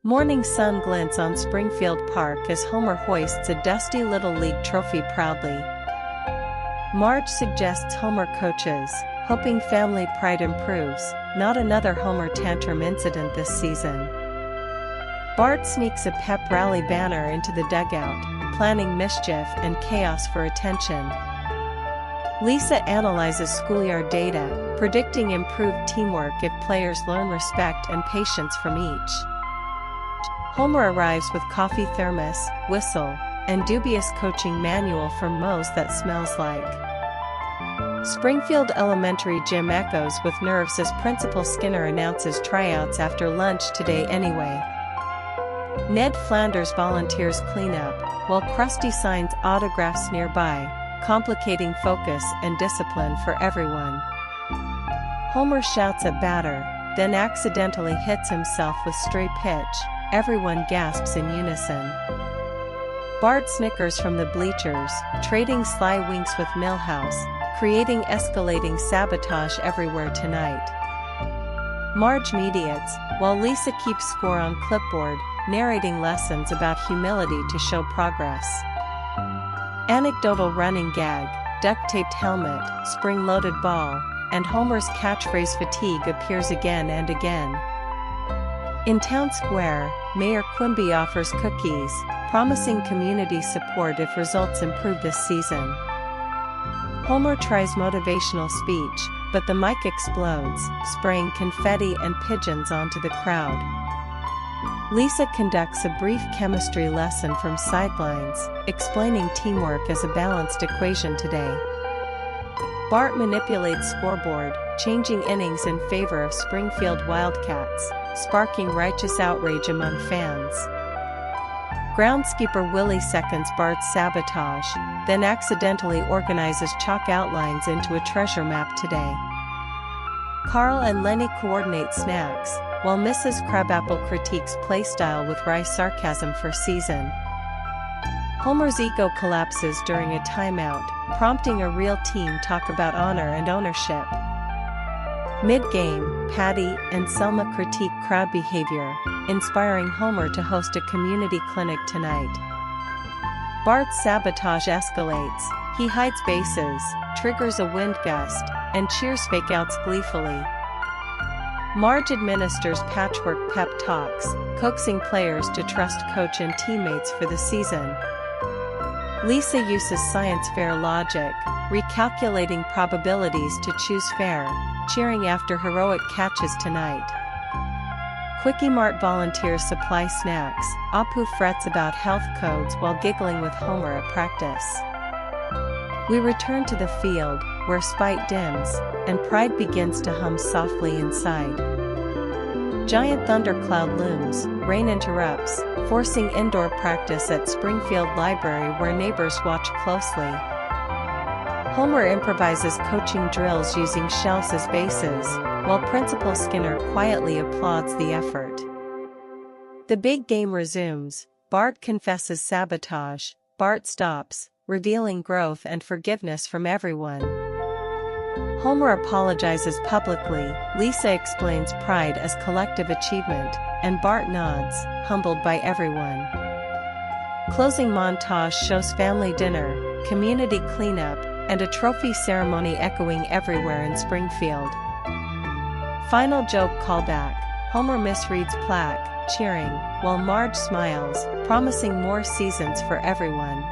Morning sun glints on Springfield Park as Homer hoists a dusty Little League trophy proudly. Marge suggests Homer coaches, hoping family pride improves. Not another Homer tantrum incident this season. Bart sneaks a pep rally banner into the dugout, planning mischief and chaos for attention. Lisa analyzes schoolyard data, predicting improved teamwork if players learn respect and patience from each. Homer arrives with coffee thermos, whistle, and dubious coaching manual for Moe's that smells like. Springfield Elementary gym echoes with nerves as Principal Skinner announces tryouts after lunch today anyway. Ned Flanders volunteers cleanup, while Krusty signs autographs nearby, complicating focus and discipline for everyone. Homer shouts at batter, then accidentally hits himself with stray pitch. Everyone gasps in unison. Bart snickers from the bleachers, trading sly winks with Milhouse, creating escalating sabotage everywhere tonight. Marge mediates, while Lisa keeps score on clipboard, narrating lessons about humility to show progress. Anecdotal running gag, duct-taped helmet, spring-loaded ball, and Homer's catchphrase fatigue appears again and again. In Town Square, Mayor Quimby offers cookies, promising community support if results improve this season. Homer tries motivational speech, but the mic explodes, spraying confetti and pigeons onto the crowd. Lisa conducts a brief chemistry lesson from sidelines, explaining teamwork as a balanced equation today. Bart manipulates scoreboard, changing innings in favor of Springfield Wildcats, sparking righteous outrage among fans. Groundskeeper Willie seconds Bart's sabotage, then accidentally organizes chalk outlines into a treasure map today. Carl and Lenny coordinate snacks, while Mrs. Crabapple critiques playstyle with wry sarcasm for season. Homer's ego collapses during a timeout, prompting a real team talk about honor and ownership. Mid-game, Patty and Selma critique crowd behavior, inspiring Homer to host a community clinic tonight. Bart's sabotage escalates, he hides bases, triggers a wind gust, and cheers fake-outs gleefully. Marge administers patchwork pep talks, coaxing players to trust coach and teammates for the season. Lisa uses science fair logic, recalculating probabilities to choose fair, cheering after heroic catches tonight. Quickie Mart volunteers supply snacks, Apu frets about health codes while giggling with Homer at practice. We return to the field, where spite dims, and pride begins to hum softly inside. Giant thundercloud looms, rain interrupts, forcing indoor practice at Springfield Library where neighbors watch closely. Homer improvises coaching drills using shells as bases, while Principal Skinner quietly applauds the effort. The big game resumes. Bart confesses sabotage, Bart stops, revealing growth and forgiveness from everyone. Homer apologizes publicly, Lisa explains pride as collective achievement, and Bart nods, humbled by everyone. Closing montage shows family dinner, community cleanup, and a trophy ceremony echoing everywhere in Springfield. Final joke callback, Homer misreads plaque, cheering, while Marge smiles, promising more seasons for everyone.